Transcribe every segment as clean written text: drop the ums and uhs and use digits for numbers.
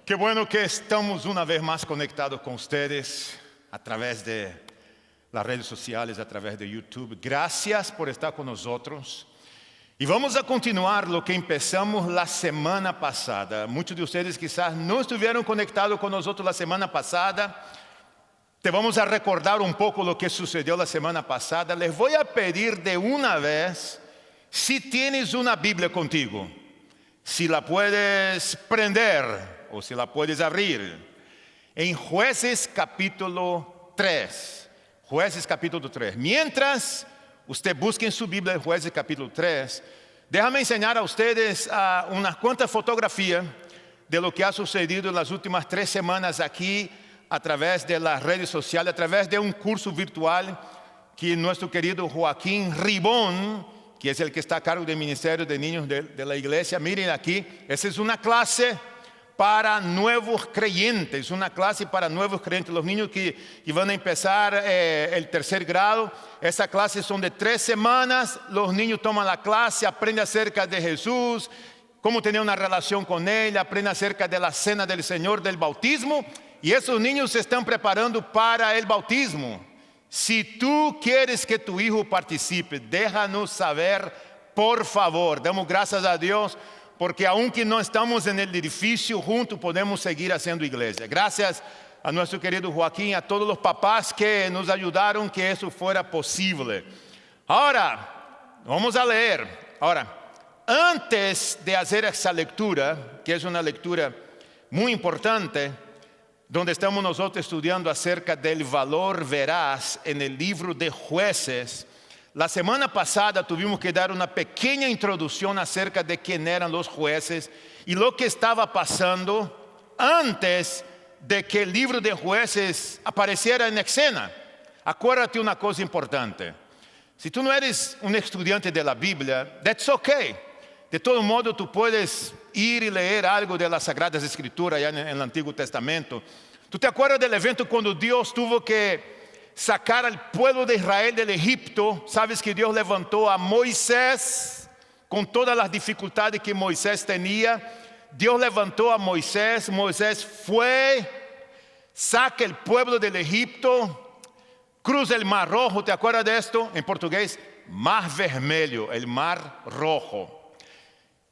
Qué bueno que estamos una vez más conectados con ustedes a través de las redes sociales, a través de YouTube. Gracias por estar con nosotros. Y vamos a continuar lo que empezamos la semana pasada. Muchos de ustedes quizás no estuvieron conectados con nosotros la semana pasada. Te vamos a recordar un poco lo que sucedió la semana pasada. Les voy a pedir de una vez, si tienes una Biblia contigo, si la puedes prender o si la puedes abrir, en Jueces capítulo 3. Jueces capítulo 3. Mientras usted busque en su Biblia Jueces capítulo 3, déjame enseñar a ustedes unas cuantas fotografías de lo que ha sucedido en las últimas 3 semanas aquí a través de las redes sociales, a través de un curso virtual que nuestro querido Joaquín Ribón, que es el que está a cargo del Ministerio de Niños de la Iglesia, miren aquí, esa es una clase para nuevos creyentes, los niños que van a empezar el tercer grado. Esa clase son de 3 semanas, los niños toman la clase, aprenden acerca de Jesús, cómo tener una relación con Él, aprenden acerca de la cena del Señor, del bautismo, y esos niños se están preparando para el bautismo. Si tú quieres que tu hijo participe, déjanos saber, por favor. Damos gracias a Dios, porque aunque no estamos en el edificio juntos, podemos seguir haciendo iglesia. Gracias a nuestro querido Joaquín, a todos los papás que nos ayudaron que eso fuera posible. Ahora, vamos a leer. Ahora, antes de hacer esa lectura, que es una lectura muy importante, donde estamos nosotros estudiando acerca del valor veraz en el libro de Jueces, la semana pasada tuvimos que dar una pequeña introducción acerca de quién eran los jueces y lo que estaba pasando antes de que el libro de Jueces apareciera en escena. Acuérdate una cosa importante. Si tú no eres un estudiante de la Biblia, that's okay. De todo modo, tú puedes ir y leer algo de las Sagradas Escrituras ya en el Antiguo Testamento. ¿Tú te acuerdas del evento cuando Dios tuvo que sacar al pueblo de Israel del Egipto? Sabes que Dios levantó a Moisés con todas las dificultades que Moisés tenía. Dios levantó a Moisés. Moisés fue, saca el pueblo del Egipto, cruza el Mar Rojo. ¿Te acuerdas de esto? En portugués, Mar Vermelho, el Mar Rojo.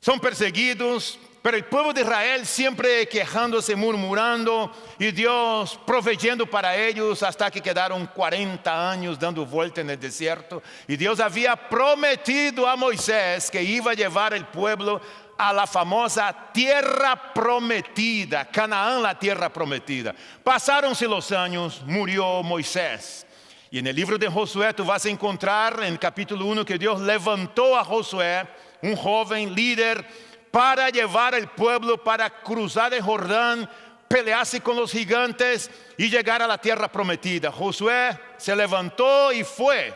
Son perseguidos, pero el pueblo de Israel siempre quejándose, murmurando, y Dios proveyendo para ellos hasta que quedaron 40 años dando vuelta en el desierto. Y Dios había prometido a Moisés que iba a llevar el pueblo a la famosa tierra prometida, Canaán, la tierra prometida. Pasáronse los años, murió Moisés. Y en el libro de Josué tú vas a encontrar en el capítulo 1 que Dios levantó a Josué, un joven líder, para llevar al pueblo, para cruzar el Jordán, pelearse con los gigantes y llegar a la tierra prometida. Josué se levantó y fue.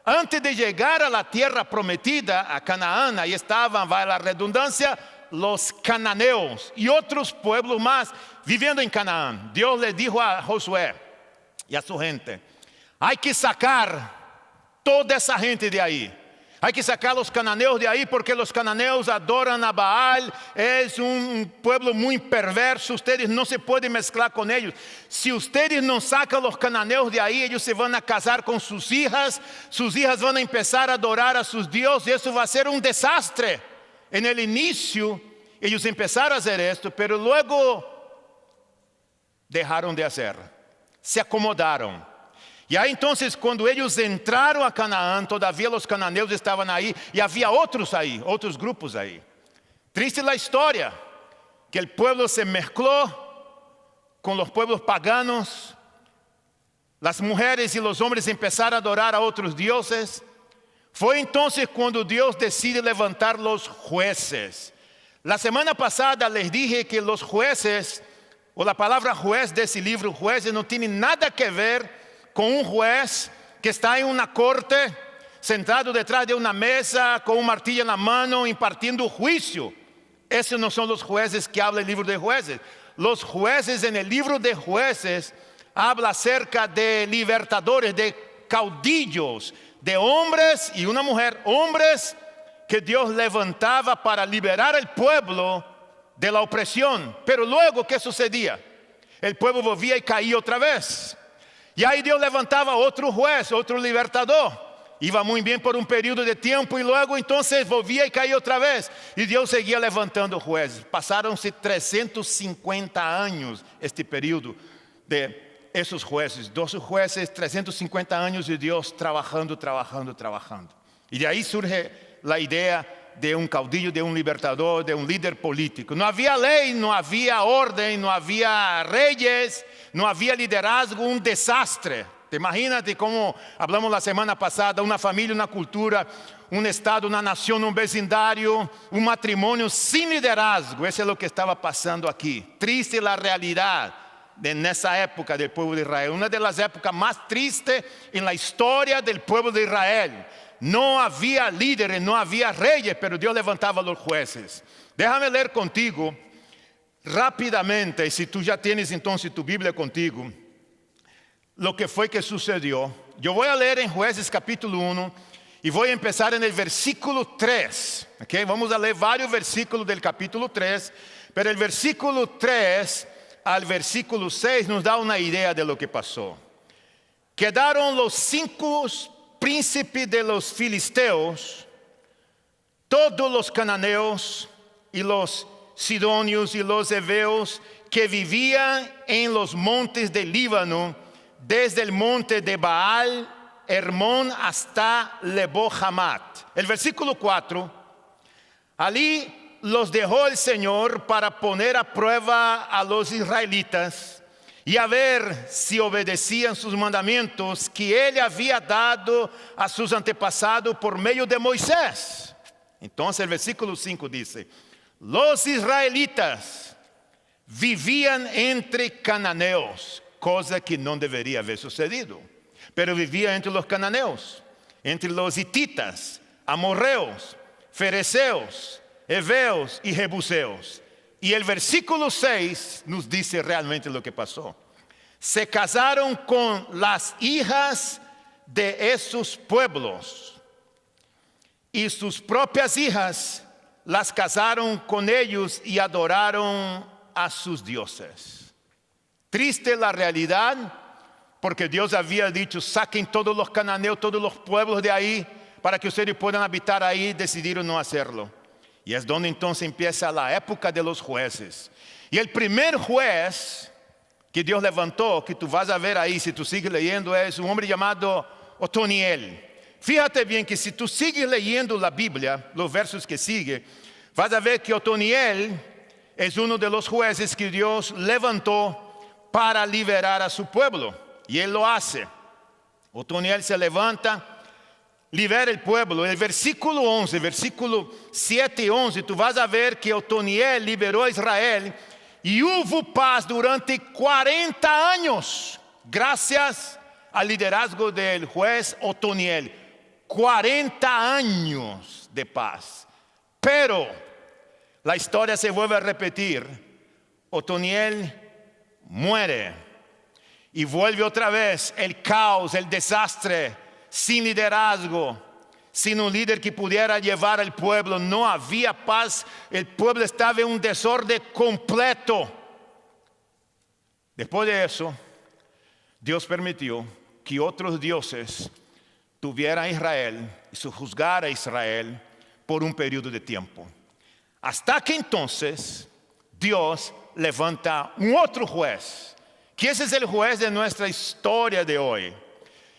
Antes de llegar a la tierra prometida, a Canaán, ahí estaban, va la redundancia, los cananeos y otros pueblos más viviendo en Canaán. Dios le dijo a Josué y a su gente: hay que sacar toda esa gente de ahí. Hay que sacar a los cananeos de ahí porque los cananeos adoran a Baal. Es un pueblo muy perverso. Ustedes no se pueden mezclar con ellos. Si ustedes no sacan a los cananeos de ahí, ellos se van a casar con sus hijas. Sus hijas van a empezar a adorar a sus dioses. Y eso va a ser un desastre. En el inicio, ellos empezaron a hacer esto, pero luego dejaron de hacer. Se acomodaron. Y ahí entonces cuando ellos entraron a Canaán, todavía los cananeos estaban ahí y había otros ahí, otros grupos ahí. Triste la historia, que el pueblo se mezcló con los pueblos paganos. Las mujeres y los hombres empezaron a adorar a otros dioses. Fue entonces cuando Dios decide levantar los jueces. La semana pasada les dije que los jueces, o la palabra juez de ese libro, jueces, no tiene nada que ver con un juez que está en una corte, sentado detrás de una mesa, con un martillo en la mano, impartiendo juicio. Esos no son los jueces que habla el libro de Jueces. Los jueces en el libro de Jueces habla acerca de libertadores, de caudillos, de hombres y una mujer, hombres que Dios levantaba para liberar al pueblo de la opresión. Pero luego, ¿qué sucedía? El pueblo volvía y caía otra vez. Y ahí Dios levantaba otro juez, otro libertador. Iba muy bien por un periodo de tiempo y luego entonces volvía y caía otra vez. Y Dios seguía levantando jueces. Pasaron-se 350 años este periodo de esos jueces. 12 jueces, 350 años de Dios trabajando. Y de ahí surge la idea de un caudillo, de un libertador, de un líder político. No había ley, no había orden, no había reyes, no había liderazgo, un desastre. Imagínate como hablamos la semana pasada, una familia, una cultura, un estado, una nación, un vecindario, un matrimonio sin liderazgo. Eso es lo que estaba pasando aquí. Triste la realidad en esa época del pueblo de Israel. Una de las épocas más tristes en la historia del pueblo de Israel. No había líderes, no había reyes, pero Dios levantaba a los jueces. Déjame leer contigo rápidamente, si tú ya tienes entonces tu Biblia contigo, lo que fue que sucedió. Yo voy a leer en Jueces capítulo 1 y voy a empezar en el versículo 3. ¿Okay? Vamos a leer varios versículos del capítulo 3, pero el versículo 3 al versículo 6 nos da una idea de lo que pasó. Quedaron los 5 príncipes de los filisteos, todos los cananeos y los sidonios y los heveos que vivían en los montes del Líbano, desde el monte de Baal Hermón hasta Lebo Hamat. El versículo 4, allí los dejó el Señor para poner a prueba a los israelitas y a ver si obedecían sus mandamientos que Él había dado a sus antepasados por medio de Moisés. Entonces el versículo 5 dice: los israelitas vivían entre cananeos, cosa que no debería haber sucedido, pero vivían entre los cananeos, entre los hititas, amorreos, fereceos, heveos y jebuseos. Y el versículo 6 nos dice realmente lo que pasó. Se casaron con las hijas de esos pueblos y sus propias hijas las casaron con ellos y adoraron a sus dioses. Triste la realidad, porque Dios había dicho: saquen todos los cananeos, todos los pueblos de ahí, para que ustedes puedan habitar ahí. Decidieron no hacerlo. Y es donde entonces empieza la época de los jueces. Y el primer juez que Dios levantó, que tú vas a ver ahí, si tú sigues leyendo, es un hombre llamado Otoniel. Fíjate bien que si tú sigues leyendo la Biblia, los versos que siguen, vas a ver que Otoniel es uno de los jueces que Dios levantó para liberar a su pueblo. Y él lo hace. Otoniel se levanta, libera el pueblo. En el versículo 11, versículo 7 y 11, tú vas a ver que Otoniel liberó a Israel y hubo paz durante 40 años, gracias al liderazgo del juez Otoniel. 40 años de paz. Pero la historia se vuelve a repetir. Otoniel muere y vuelve otra vez el caos, el desastre, sin liderazgo, sin un líder que pudiera llevar al pueblo. No había paz, el pueblo estaba en un desorden completo. Después de eso, Dios permitió que otros dioses tuvieran a Israel y se juzgara a Israel por un periodo de tiempo. Hasta que entonces Dios levanta un otro juez, que ese es el juez de nuestra historia de hoy.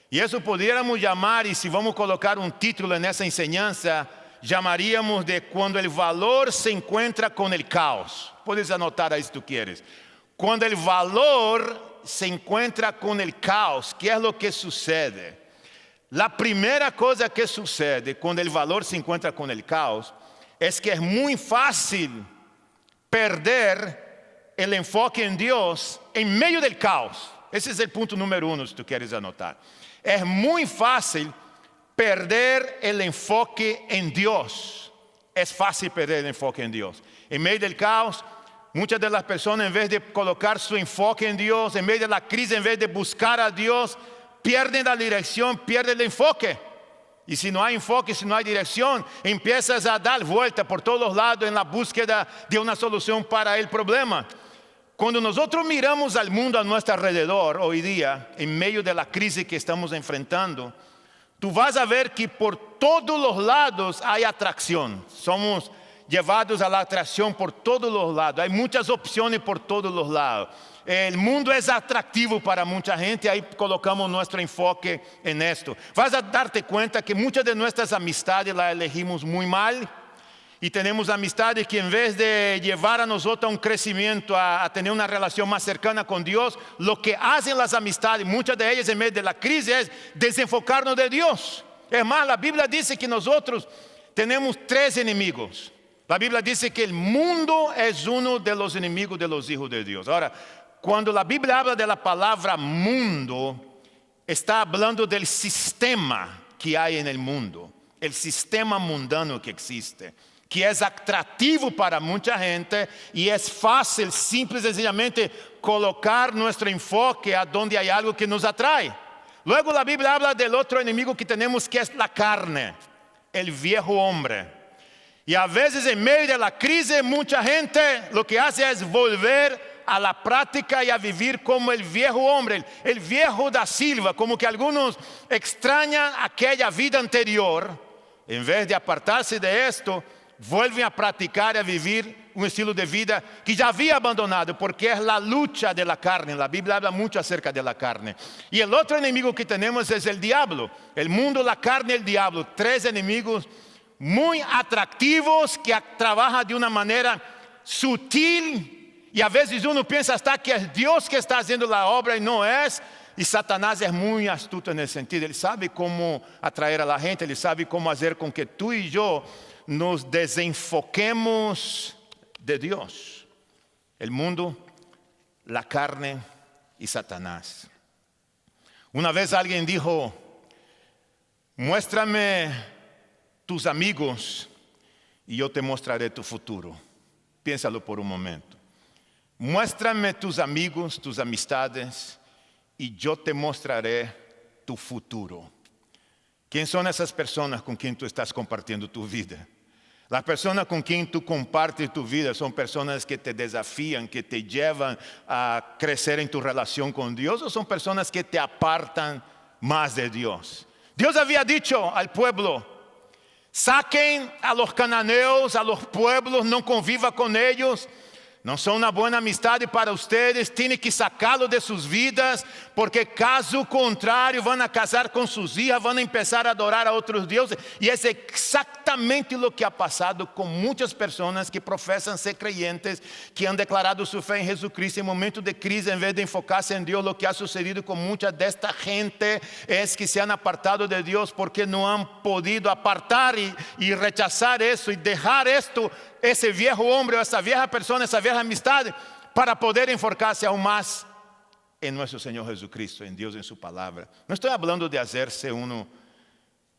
Y eso pudiéramos llamar, y si vamos a colocar un título en esa enseñanza, llamaríamos de cuando el valor se encuentra con el caos. Puedes anotar ahí si tú quieres. Cuando el valor se encuentra con el caos, ¿qué es lo que sucede? La primera cosa que sucede cuando el valor se encuentra con el caos es que es muy fácil perder el enfoque en Dios en medio del caos. Ese es el punto número 1, si tú quieres anotar. Es muy fácil perder el enfoque en Dios. Es fácil perder el enfoque en Dios. En medio del caos, muchas de las personas, en vez de colocar su enfoque en Dios, en medio de la crisis, en vez de buscar a Dios, pierden la dirección, pierden el enfoque. Y si no hay enfoque, si no hay dirección, empiezas a dar vuelta por todos lados en la búsqueda de una solución para el problema. Cuando nosotros miramos al mundo a nuestro alrededor hoy día, en medio de la crisis que estamos enfrentando, tú vas a ver que por todos los lados hay atracción. Somos llevados a la atracción por todos los lados. Hay muchas opciones por todos los lados. El mundo es atractivo para mucha gente, ahí colocamos nuestro enfoque en esto. Vas a darte cuenta que muchas de nuestras amistades las elegimos muy mal. Y tenemos amistades que en vez de llevar a nosotros a un crecimiento, a tener una relación más cercana con Dios, lo que hacen las amistades, muchas de ellas en medio de la crisis, es desenfocarnos de Dios. Es más, la Biblia dice que nosotros tenemos 3 enemigos. La Biblia dice que el mundo es uno de los enemigos de los hijos de Dios. Ahora, cuando la Biblia habla de la palabra mundo, está hablando del sistema que hay en el mundo, el sistema mundano que existe, que es atractivo para mucha gente y es fácil, simple y sencillamente colocar nuestro enfoque a donde hay algo que nos atrae. Luego la Biblia habla del otro enemigo que tenemos, que es la carne, el viejo hombre. Y a veces en medio de la crisis mucha gente lo que hace es volver a la práctica y a vivir como el viejo hombre, el viejo da Silva, como que algunos extrañan aquella vida anterior. En vez de apartarse de esto, vuelven a practicar y a vivir un estilo de vida que ya había abandonado, porque es la lucha de la carne. La Biblia habla mucho acerca de la carne. Y el otro enemigo que tenemos es el diablo. El mundo, la carne y el diablo. 3 enemigos muy atractivos que trabajan de una manera sutil. Y a veces uno piensa hasta que es Dios que está haciendo la obra y no es. Y Satanás es muy astuto en ese sentido. Él sabe cómo atraer a la gente. Él sabe cómo hacer con que tú y yo nos desenfoquemos de Dios. El mundo, la carne y Satanás. Una vez alguien dijo: muéstrame tus amigos y yo te mostraré tu futuro. Piénsalo por un momento. Muéstrame tus amigos, tus amistades y yo te mostraré tu futuro. ¿Quién son esas personas con quien tú estás compartiendo tu vida? Las personas con quien tú compartes tu vida son personas que te desafían, que te llevan a crecer en tu relación con Dios, o son personas que te apartan más de Dios. Dios había dicho al pueblo: saquen a los cananeos, a los pueblos, no conviva con ellos. No son una buena amistad para ustedes, tienen que sacarlo de sus vidas, porque caso contrario van a casar con sus hijas, van a empezar a adorar a otros dioses. Y es exactamente lo que ha pasado con muchas personas que profesan ser creyentes, que han declarado su fe en Jesucristo. En momentos de crisis, en vez de enfocarse en Dios, lo que ha sucedido con mucha de esta gente es que se han apartado de Dios porque no han podido apartar y rechazar eso y dejar esto, ese viejo hombre o esa vieja persona, esa vieja amistad, para poder enfocarse aún más en nuestro Señor Jesucristo, en Dios, en su palabra. No estoy hablando de hacerse uno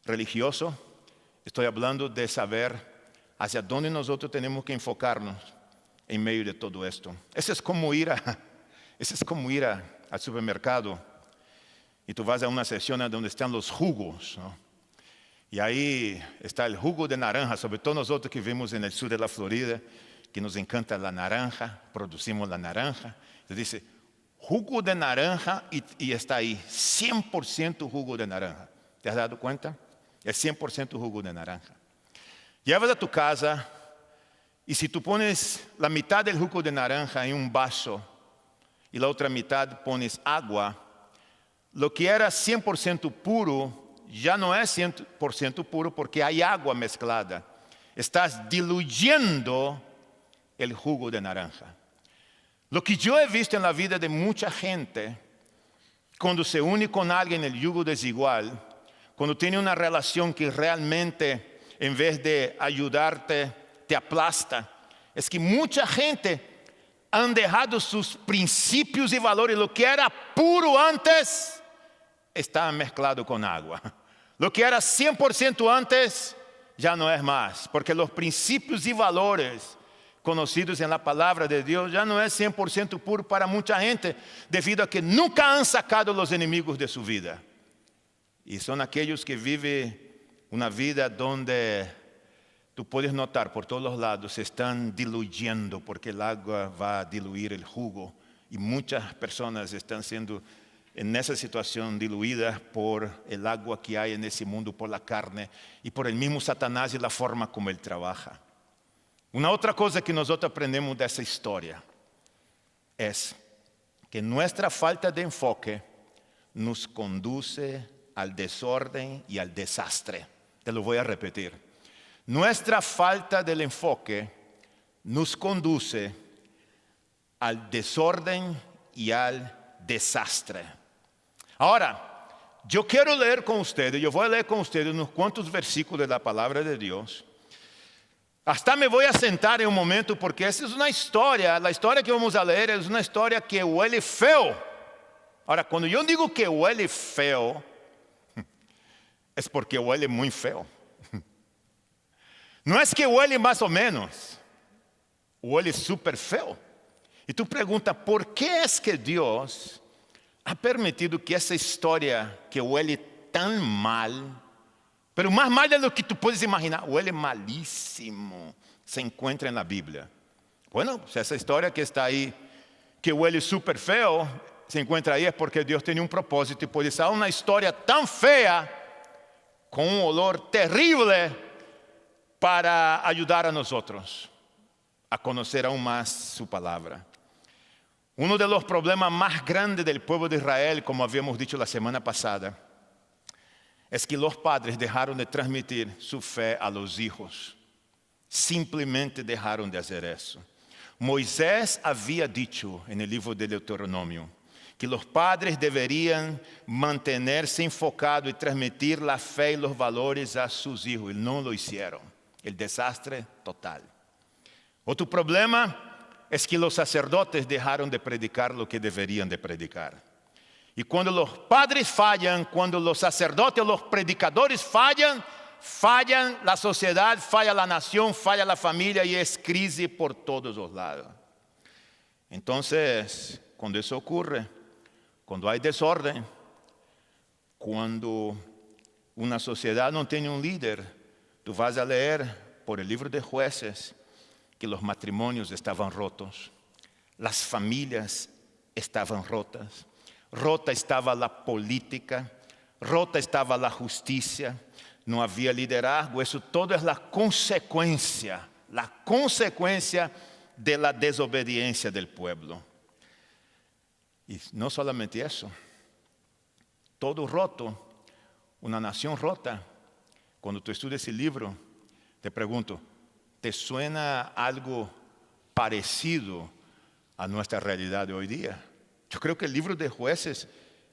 religioso, estoy hablando de saber hacia dónde nosotros tenemos que enfocarnos en medio de todo esto. Eso es como ir al supermercado y tú vas a una sección donde están los jugos, ¿no? Y ahí está el jugo de naranja, sobre todo nosotros que vivimos en el sur de la Florida, que nos encanta la naranja, producimos la naranja. Entonces dice, jugo de naranja y está ahí, 100% jugo de naranja. ¿Te has dado cuenta? Es 100% jugo de naranja. Llevas a tu casa y si tú pones la mitad del jugo de naranja en un vaso y la otra mitad pones agua, lo que era 100% puro ya no es 100% puro porque hay agua mezclada. Estás diluyendo el jugo de naranja. Lo que yo he visto en la vida de mucha gente, cuando se une con alguien en el yugo desigual, cuando tiene una relación que realmente en vez de ayudarte te aplasta, es que mucha gente han dejado sus principios y valores. Lo que era puro antes está mezclado con agua. Lo que era 100% antes ya no es más, porque los principios y valores conocidos en la palabra de Dios ya no es 100% puro para mucha gente, debido a que nunca han sacado los enemigos de su vida. Y son aquellos que viven una vida donde tú puedes notar por todos los lados se están diluyendo porque el agua va a diluir el jugo y muchas personas están siendo en esa situación diluidas por el agua que hay en ese mundo, por la carne y por el mismo Satanás y la forma como él trabaja. Una otra cosa que nosotros aprendemos de esa historia es que nuestra falta de enfoque nos conduce al desorden y al desastre. Te lo voy a repetir. Nuestra falta del enfoque nos conduce al desorden y al desastre. Ahora, yo quiero leer con ustedes, yo voy a leer con ustedes unos cuantos versículos de la palabra de Dios. Hasta me voy a sentar en un momento porque esa es una historia, la historia que vamos a leer es una historia que huele feo. Ahora, cuando yo digo que huele feo, es porque huele muy feo. No es que huele más o menos, huele súper feo. Y tú preguntas, ¿por qué es que Dios ha permitido que esa historia que huele tan mal, pero más mal de lo que tú puedes imaginar, huele malísimo, se encuentra en la Biblia? Bueno, si esa historia que está ahí, que huele súper feo, se encuentra ahí es porque Dios tiene un propósito y puede ser una historia tan fea, con un olor terrible, para ayudar a nosotros a conocer aún más su palabra. Uno de los problemas más grandes del pueblo de Israel, como habíamos dicho la semana pasada, es que los padres dejaron de transmitir su fe a los hijos. Simplemente dejaron de hacer eso. Moisés había dicho en el libro de Deuteronomio que los padres deberían mantenerse enfocados y transmitir la fe y los valores a sus hijos. Y no lo hicieron. El desastre total. Otro problema es que los sacerdotes dejaron de predicar lo que deberían de predicar. Y cuando los padres fallan, cuando los sacerdotes o los predicadores fallan la sociedad, falla la nación, falla la familia y es crisis por todos los lados. Entonces, cuando eso ocurre, cuando hay desorden, cuando una sociedad no tiene un líder, tú vas a leer por el libro de Jueces que los matrimonios estaban rotos, las familias estaban rotas, rota estaba la política, rota estaba la justicia, no había liderazgo. Eso todo es la consecuencia de la desobediencia del pueblo. Y no solamente eso, todo roto, una nación rota. Cuando tú estudias ese libro, te pregunto, ¿te suena algo parecido a nuestra realidad de hoy día? Yo creo que el libro de Jueces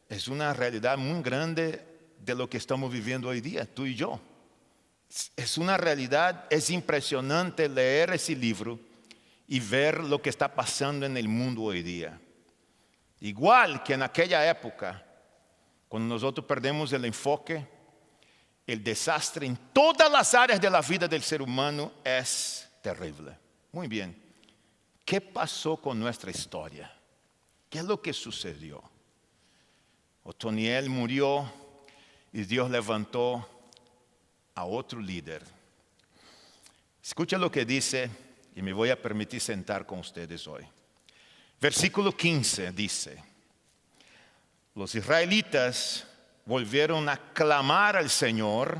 es una realidad muy grande de lo que estamos viviendo hoy día, tú y yo. Es una realidad, es impresionante leer ese libro y ver lo que está pasando en el mundo hoy día. Igual que en aquella época, cuando nosotros perdemos el enfoque, el desastre en todas las áreas de la vida del ser humano es terrible. Muy bien, ¿qué pasó con nuestra historia? ¿Qué es lo que sucedió? Otoniel murió y Dios levantó a otro líder. Escucha lo que dice y me voy a permitir sentar con ustedes hoy. Versículo 15 dice: los israelitas volvieron a clamar al Señor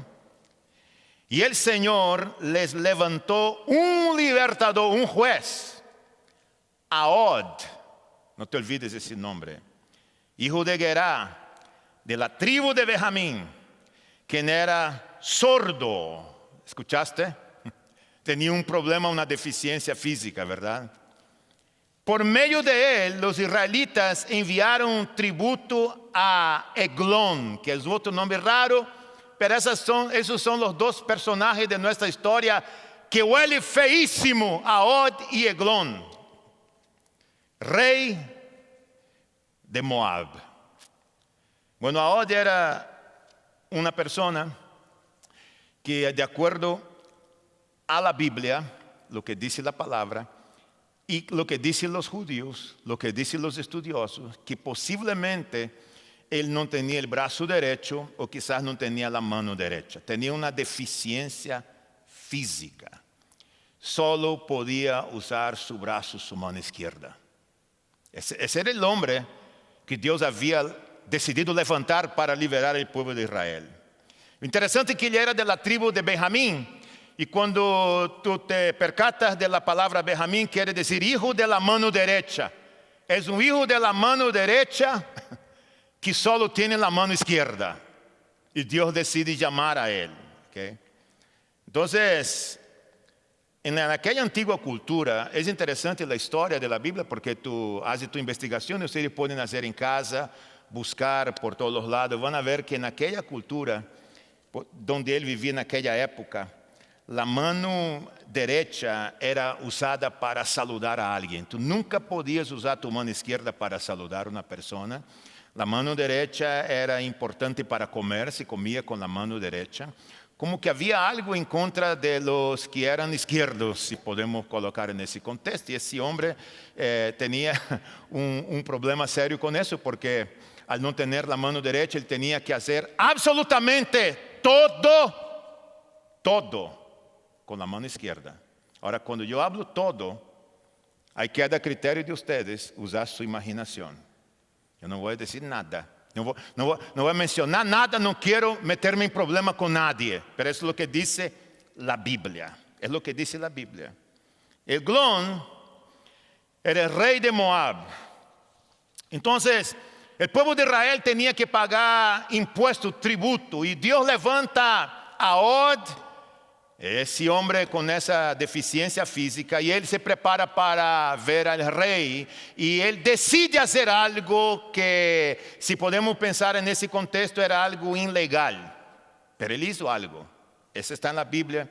y el Señor les levantó un libertador, un juez, Ahod, no te olvides ese nombre, hijo de Gerá, de la tribu de Benjamín, quien era sordo. ¿Escuchaste? Tenía un problema, una deficiencia física, ¿verdad? Por medio de él, los israelitas enviaron un tributo a Eglón, que es otro nombre raro, pero esos son los dos personajes de nuestra historia que huele feísimo, Ahod y Eglón, rey de Moab. Bueno, Ahod era una persona que, de acuerdo a la Biblia, lo que dice la palabra, y lo que dicen los judíos, lo que dicen los estudiosos, que posiblemente él no tenía el brazo derecho o quizás no tenía la mano derecha. Tenía una deficiencia física. Solo podía usar su brazo, su mano izquierda. Ese era el hombre que Dios había decidido levantar para liberar el pueblo de Israel. Lo interesante es que él era de la tribu de Benjamín. Y cuando tú te percatas de la palabra Benjamín, quiere decir hijo de la mano derecha. Es un hijo de la mano derecha que solo tiene la mano izquierda. Y Dios decide llamar a él. ¿Okay? Entonces, en aquella antigua cultura, es interesante la historia de la Biblia porque tú haces tu investigación y ustedes pueden hacer en casa, buscar por todos los lados. Van a ver que en aquella cultura, donde él vivía en aquella época, la mano derecha era usada para saludar a alguien. Tú nunca podías usar tu mano izquierda para saludar a una persona. La mano derecha era importante para comer, se comía con la mano derecha. Como que había algo en contra de los que eran izquierdos, si podemos colocar en ese contexto. Y ese hombre tenía un problema serio con eso, porque al no tener la mano derecha, él tenía que hacer absolutamente todo con la mano izquierda. Ahora, cuando yo hablo todo, ahí queda a critério de ustedes usar su imaginación. Yo no voy a decir nada. No voy a mencionar nada, no quiero meterme en problema con nadie. Pero eso es lo que dice la Biblia. Es lo que dice la Biblia. Eglón era el rey de Moab. Entonces, el pueblo de Israel tenía que pagar impuestos, tributo. Y Dios levanta a Og, ese hombre con esa deficiencia física, y él se prepara para ver al rey, y él decide hacer algo que, si podemos pensar en ese contexto, era algo ilegal, pero él hizo algo. Eso está en la Biblia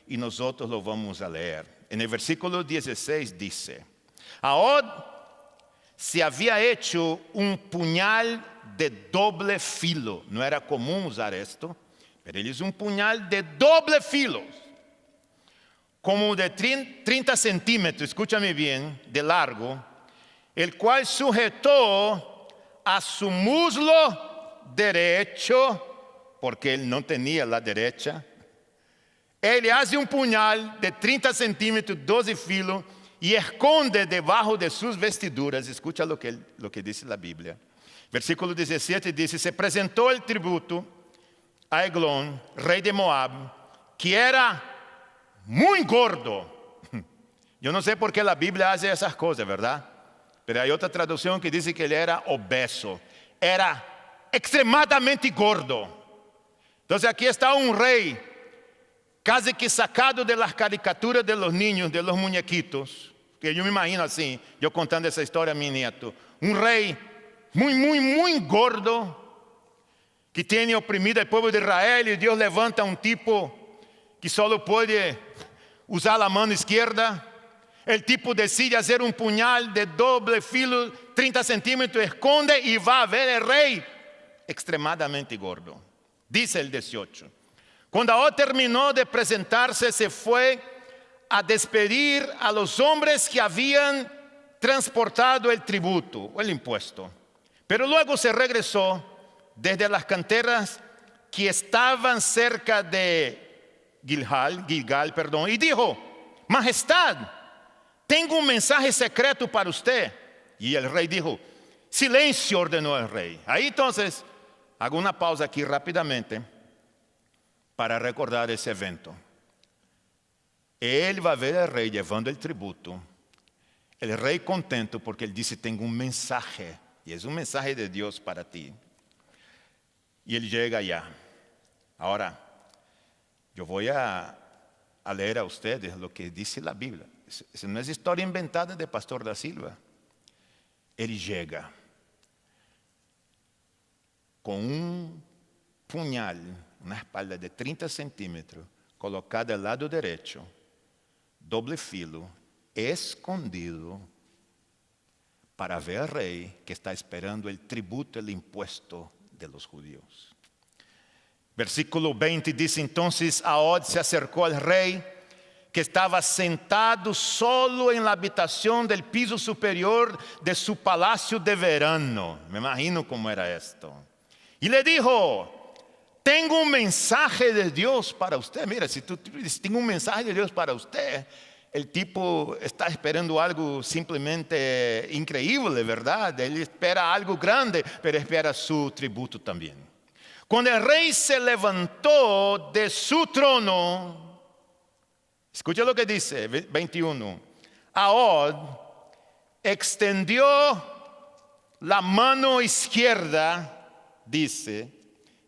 y nosotros lo vamos a leer. En el versículo 16 dice: Ahod se había hecho un puñal de doble filo. No era común usar esto, pero él hizo un puñal de doble filo, como de 30 centímetros, escúchame bien, de largo, el cual sujetó a su muslo derecho, porque él no tenía la derecha. Él hace un puñal de 30 centímetros, 12 filos, y esconde debajo de sus vestiduras. Escucha lo que dice la Biblia. Versículo 17 dice: se presentó el tributo a Eglón, rey de Moab, que era muy gordo. Yo no sé por qué la Biblia hace esas cosas, ¿verdad? Pero hay otra traducción que dice que él era obeso. Era extremadamente gordo. Entonces aquí está un rey, casi que sacado de las caricaturas de los niños, de los muñequitos, que yo me imagino así, yo contando esa historia a mi nieto. Un rey muy gordo, que tiene oprimido al pueblo de Israel, y Dios levanta un tipo que solo puede usar la mano izquierda. El tipo decide hacer un puñal de doble filo, 30 centímetros, esconde y va a ver el rey extremadamente gordo. Dice el 18: cuando Ahod terminó de presentarse, se fue a despedir a los hombres que habían transportado el tributo o el impuesto. Pero luego se regresó desde las canteras que estaban cerca de Gilgal, y dijo: Majestad, tengo un mensaje secreto para usted. Y el rey dijo: silencio, ordenó el rey. Ahí entonces hago una pausa aquí rápidamente para recordar ese evento. Él va a ver al rey llevando el tributo. El rey contento porque él dice: tengo un mensaje, y es un mensaje de Dios para ti. Y él llega allá. Ahora, yo voy a leer a ustedes lo que dice la Biblia. Esa no es historia inventada de Pastor da Silva. Él llega con un puñal, una espalda de 30 centímetros, colocada al lado derecho, doble filo, escondido, para ver al rey que está esperando el tributo, el impuesto de los judíos. Versículo 20 dice: entonces Ahod se acercó al rey, que estaba sentado solo en la habitación del piso superior de su palacio de verano. Me imagino cómo era esto. Y le dijo: tengo un mensaje de Dios para usted. Mira, si tú dices, tengo un mensaje de Dios para usted, el tipo está esperando algo simplemente increíble, ¿verdad? Él espera algo grande, pero espera su tributo también. Cuando el rey se levantó de su trono, escucha lo que dice, 21. Ahod extendió la mano izquierda, dice,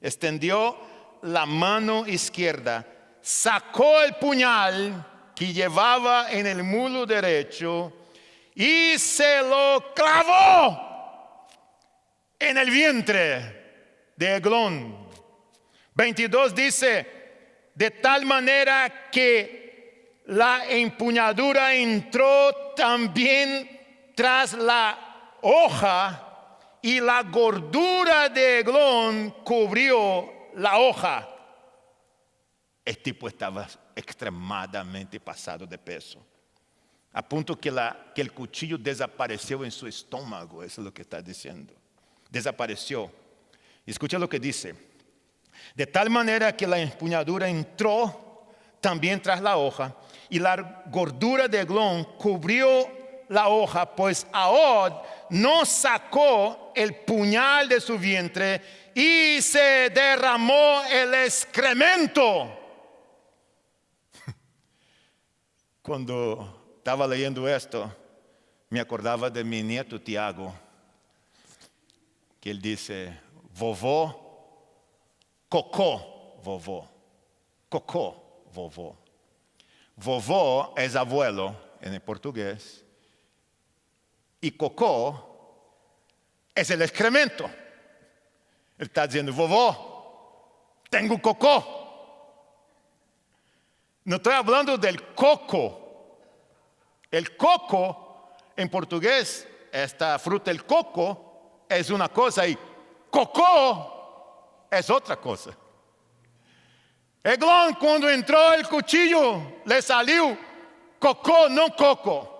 extendió la mano izquierda, sacó el puñal que llevaba en el muslo derecho y se lo clavó en el vientre de Eglón. 22 dice, de tal manera que la empuñadura entró también tras la hoja y la gordura de Eglón cubrió la hoja. El tipo estaba extremadamente pasado de peso, a punto que el cuchillo desapareció en su estómago. Eso es lo que está diciendo. Desapareció. Y escucha lo que dice. De tal manera que la empuñadura entró también tras la hoja y la gordura de Eglón cubrió la hoja, pues Ahod no sacó el puñal de su vientre y se derramó el excremento. Cuando estaba leyendo esto, me acordaba de mi nieto Tiago, que él dice: vovó, cocó, vovó, cocó, vovó. Vovó es abuelo en el portugués y cocó es el excremento. Él está diciendo: vovó, tengo cocó. No estoy hablando del coco. El coco en portugués, esta fruta, el coco, es una cosa y cocó es otra cosa. Eglón, cuando entró el cuchillo, le salió cocó, no coco.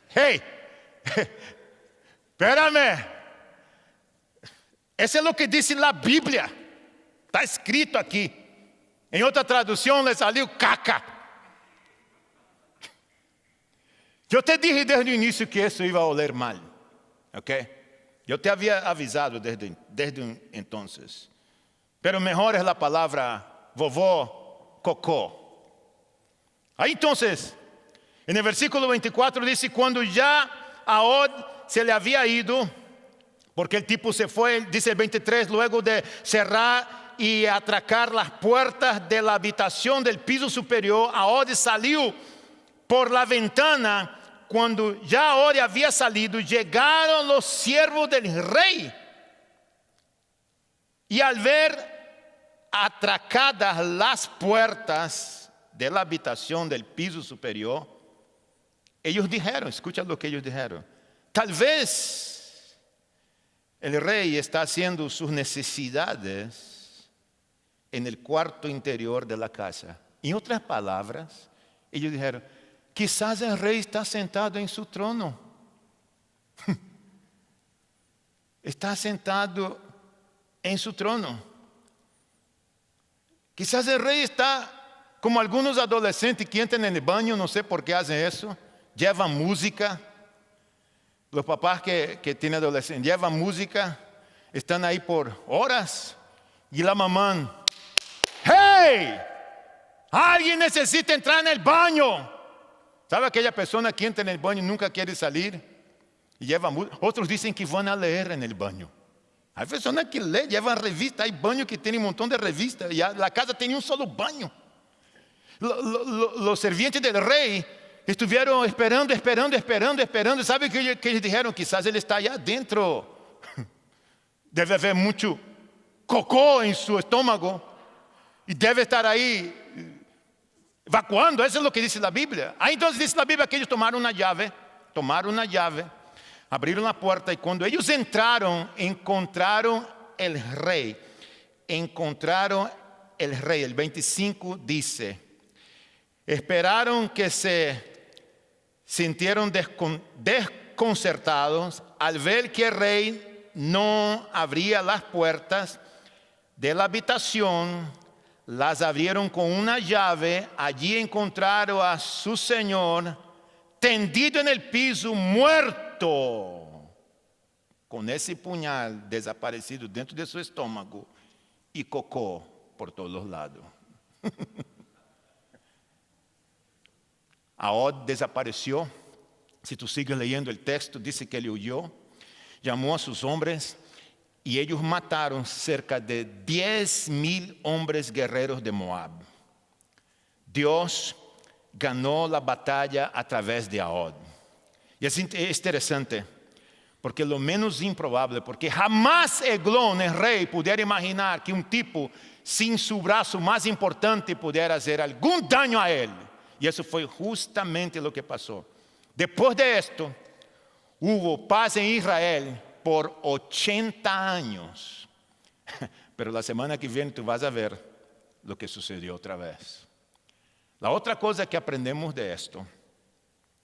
Hey, espérame. Eso es lo que dice la Biblia. Está escrito aquí. En otra traducción le salió caca. Yo te dije desde el inicio que eso iba a oler mal. ¿Ok? Yo te había avisado desde entonces. Pero mejor es la palabra vovó, cocó. Ahí entonces, en el versículo 24 dice: cuando ya Ahod se le había ido, porque el tipo se fue, dice el 23, luego de cerrar y atracar las puertas de la habitación del piso superior, Ahod salió por la ventana. Cuando ya Ahod había salido, llegaron los siervos del rey. Y al ver atracadas las puertas de la habitación del piso superior, ellos dijeron, escucha lo que ellos dijeron: tal vez el rey está haciendo sus necesidades en el cuarto interior de la casa. En otras palabras, ellos dijeron: quizás el rey está sentado en su trono. Está sentado en su trono. Quizás el rey está como algunos adolescentes que entran en el baño, no sé por qué hacen eso. Llevan música. Los papás que tienen adolescentes llevan música. Están ahí por horas. Y la mamá: ¡hey! Alguien necesita entrar en el baño. ¿Sabe aquella persona que entra en el baño y nunca quiere salir? Y otros dicen que van a leer en el baño. Hay personas que leen, llevan revistas. Hay baños que tienen un montón de revistas. Y la casa tenía un solo baño. Los sirvientes del rey estuvieron esperando. ¿Sabe qué ellos dijeron? Quizás él está allá adentro. Debe haber mucho cocó en su estómago. Y debe estar ahí evacuando. Eso es lo que dice la Biblia. Ahí entonces dice la Biblia que ellos tomaron una llave, abrieron la puerta, y cuando ellos entraron, encontraron el rey, encontraron el rey. El 25 dice, esperaron que se sintieron desconcertados al ver que el rey no abría las puertas de la habitación. Las abrieron con una llave. Allí encontraron a su señor tendido en el piso, muerto, con ese puñal desaparecido dentro de su estómago y cocó por todos los lados. Ahod desapareció. Si tú sigues leyendo el texto, dice que él huyó, llamó a sus hombres y ellos mataron cerca de 10,000 hombres guerreros de Moab. Dios ganó la batalla a través de Ahod. Y es interesante, porque lo menos improbable, porque jamás Eglón, el rey, pudiera imaginar que un tipo sin su brazo más importante pudiera hacer algún daño a él. Y eso fue justamente lo que pasó. Después de esto, hubo paz en Israel por 80 años. Pero la semana que viene tú vas a ver lo que sucedió otra vez. La otra cosa que aprendemos de esto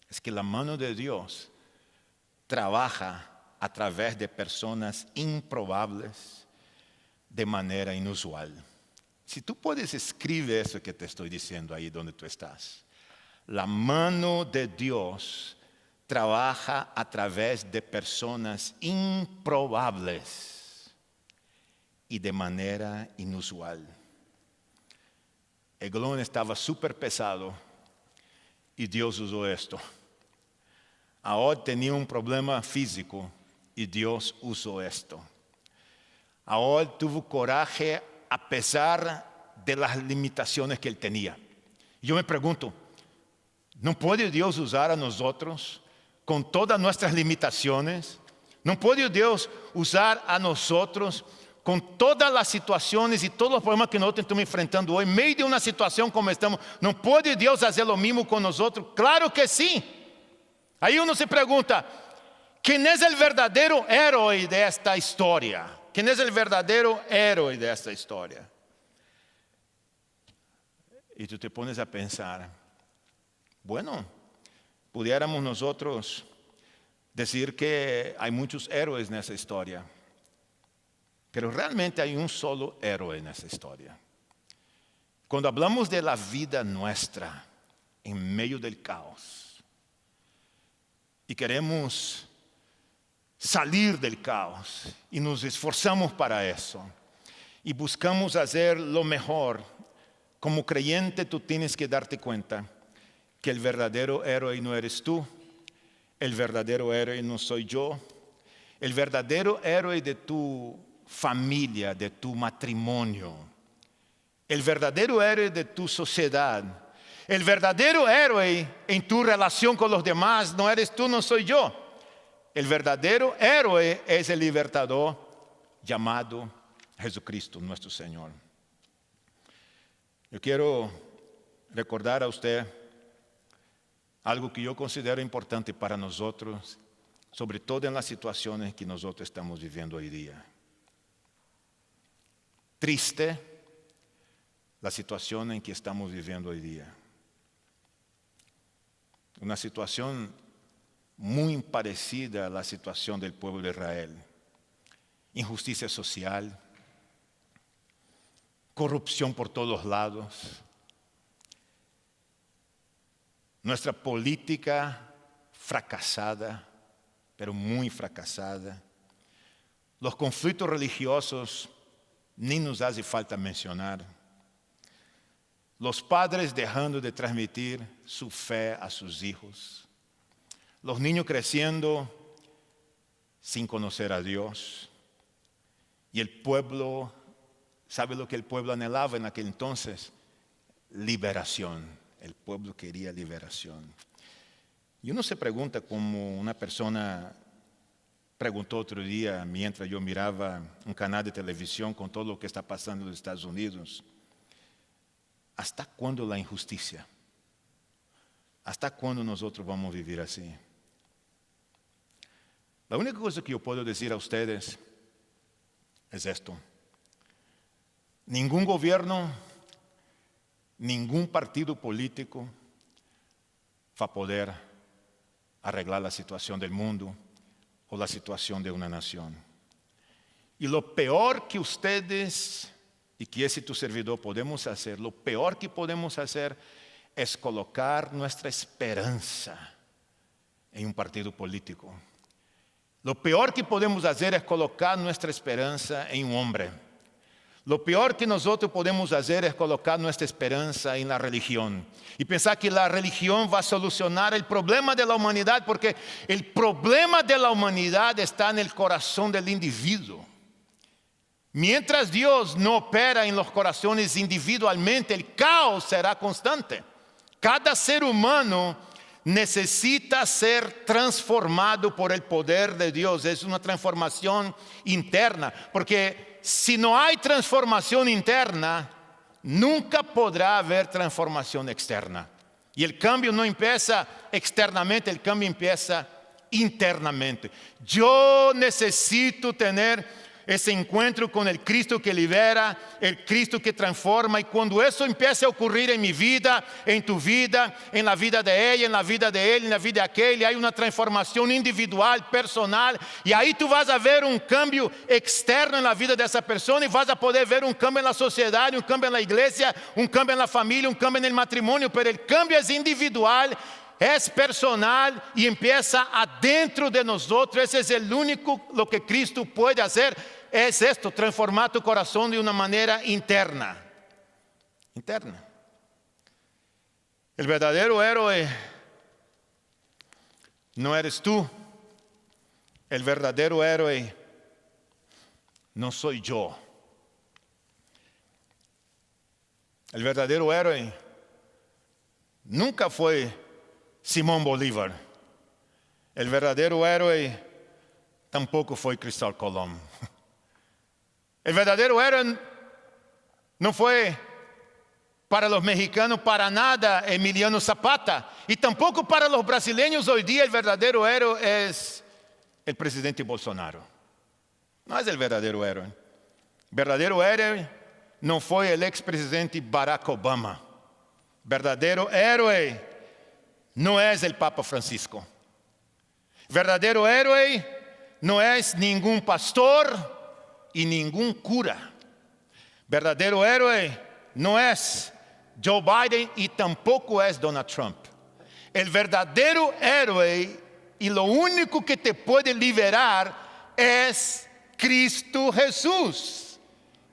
es que la mano de Dios trabaja a través de personas improbables de manera inusual. Si tú puedes escribir eso que te estoy diciendo ahí donde tú estás. La mano de Dios trabaja a través de personas improbables y de manera inusual. Eglón estaba súper pesado y Dios usó esto. Ahod tenía un problema físico y Dios usó esto. Ahod tuvo coraje a pesar de las limitaciones que él tenía. Yo me pregunto, ¿no puede Dios usar a nosotros con todas nuestras limitaciones? ¿No puede Dios usar a nosotros con todas las situaciones y todos los problemas que nosotros estamos enfrentando hoy, en medio de una situación como estamos? ¿No puede Dios hacer lo mismo con nosotros? Claro que sí. Ahí uno se pregunta, ¿quién es el verdadero héroe de esta historia? ¿Quién es el verdadero héroe de esta historia? Y tú te pones a pensar, bueno, pudiéramos nosotros decir que hay muchos héroes en esa historia, pero realmente hay un solo héroe en esa historia. Cuando hablamos de la vida nuestra en medio del caos y queremos salir del caos y nos esforzamos para eso y buscamos hacer lo mejor, como creyente tú tienes que darte cuenta que el verdadero héroe no eres tú, el verdadero héroe no soy yo, el verdadero héroe de tu familia, de tu matrimonio, el verdadero héroe de tu sociedad, el verdadero héroe en tu relación con los demás no eres tú, no soy yo. El verdadero héroe es el libertador llamado Jesucristo, nuestro Señor. Yo quiero recordar a usted algo que yo considero importante para nosotros, sobre todo en las situaciones que nosotros estamos viviendo hoy día. Triste la situación en que estamos viviendo hoy día. Una situación muy parecida a la situación del pueblo de Israel. Injusticia social, corrupción por todos lados. Nuestra política fracasada, pero muy fracasada. Los conflictos religiosos ni nos hace falta mencionar. Los padres dejando de transmitir su fe a sus hijos. Los niños creciendo sin conocer a Dios. Y el pueblo, ¿sabe lo que el pueblo anhelaba en aquel entonces? Liberación. El pueblo quería liberación. Y uno se pregunta, como una persona preguntó otro día mientras yo miraba un canal de televisión con todo lo que está pasando en los Estados Unidos. ¿Hasta cuándo la injusticia? ¿Hasta cuándo nosotros vamos a vivir así? La única cosa que yo puedo decir a ustedes es esto. ningún gobierno, ningún partido político va a poder arreglar la situación del mundo o la situación de una nación. Y lo peor que ustedes y que ese tu servidor podemos hacer, lo peor que podemos hacer es colocar nuestra esperanza en un partido político. Lo peor que podemos hacer es colocar nuestra esperanza en un hombre. Lo peor que nosotros podemos hacer es colocar nuestra esperanza en la religión y pensar que la religión va a solucionar el problema de la humanidad, porque el problema de la humanidad está en el corazón del individuo. Mientras Dios no opera en los corazones individualmente, el caos será constante. Cada ser humano necesita ser transformado por el poder de Dios. Es una transformación interna, porque si no hay transformación interna, nunca podrá haber transformación externa. Y el cambio no empieza externamente, el cambio empieza internamente. Yo necesito tener ese encuentro con el Cristo que libera, el Cristo que transforma. Y cuando eso empiece a ocurrir en mi vida, en tu vida, en la vida de ella, en la vida de él, en la vida de aquel, hay una transformación individual, personal. Y ahí tú vas a ver un cambio externo en la vida de esa persona y vas a poder ver un cambio en la sociedad, un cambio en la iglesia, un cambio en la familia, un cambio en el matrimonio. Pero el cambio es individual, es personal y empieza adentro de nosotros. Ese es el único lo que Cristo puede hacer. Es esto, transformar tu corazón de una manera interna. Interna. El verdadero héroe no eres tú. El verdadero héroe no soy yo. El verdadero héroe nunca fue Simón Bolívar. El verdadero héroe tampoco fue Cristóbal Colón. El verdadero héroe no fue para los mexicanos para nada Emiliano Zapata. Y tampoco para los brasileños hoy día el verdadero héroe es el presidente Bolsonaro. No es el verdadero héroe. El verdadero héroe no fue el expresidente Barack Obama. El verdadero héroe no es el Papa Francisco. El verdadero héroe no es ningún pastor y ningún cura. Verdadero héroe no es Joe Biden y tampoco es Donald Trump. El verdadero héroe y lo único que te puede liberar es Cristo Jesús.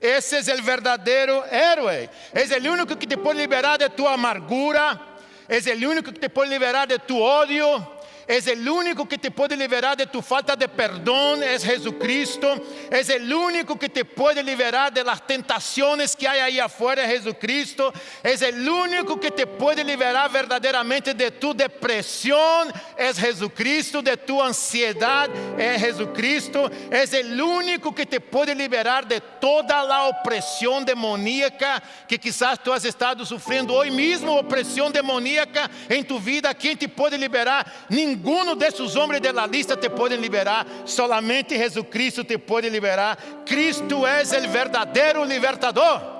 Ese es el verdadero héroe. Es el único que te puede liberar de tu amargura. Es el único que te puede liberar de tu odio. Es el único que te puede liberar de tu falta de perdón, es Jesucristo. Es el único que te puede liberar de las tentaciones que hay ahí afuera, es Jesucristo. Es el único que te puede liberar verdaderamente de tu depresión, es Jesucristo. De tu ansiedad, es Jesucristo. Es el único que te puede liberar de toda la opresión demoníaca que quizás tú has estado sufriendo hoy mismo, opresión demoníaca en tu vida. ¿Quién te puede liberar? Ninguno de esos hombres de la lista te puede liberar. Solamente Jesucristo te puede liberar. Cristo es el verdadero libertador.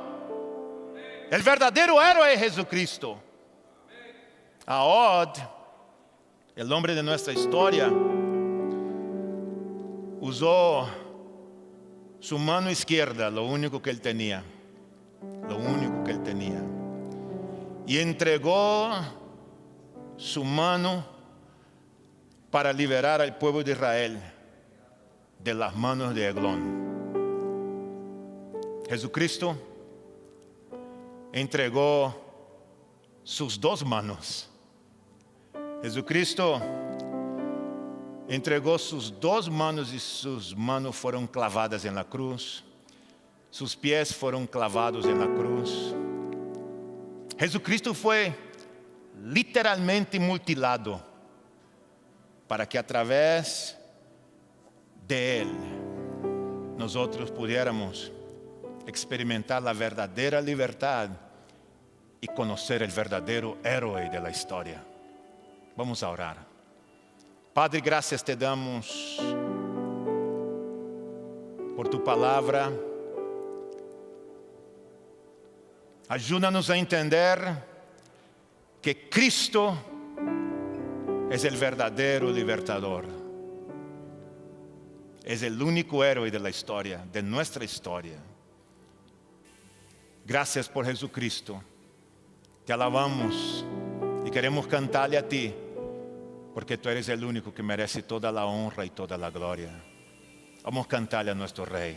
El verdadero héroe es Jesucristo. Ahod, el hombre de nuestra historia, usó su mano izquierda, lo único que él tenía. Lo único que él tenía. Y entregó su mano para liberar al pueblo de Israel de las manos de Eglón. Jesucristo entregó sus dos manos. Jesucristo entregó sus dos manos y sus manos fueron clavadas en la cruz. Sus pies fueron clavados en la cruz. Jesucristo fue literalmente mutilado para que a través de Él nosotros pudiéramos experimentar la verdadera libertad y conocer el verdadero héroe de la historia. Vamos a orar. Padre, gracias te damos por tu palabra. Ayúdanos a entender que Cristo es el verdadero libertador. Es el único héroe de la historia, de nuestra historia. Gracias por Jesucristo. Te alabamos y queremos cantarle a ti, porque tú eres el único que merece toda la honra y toda la gloria. Vamos a cantarle a nuestro Rey.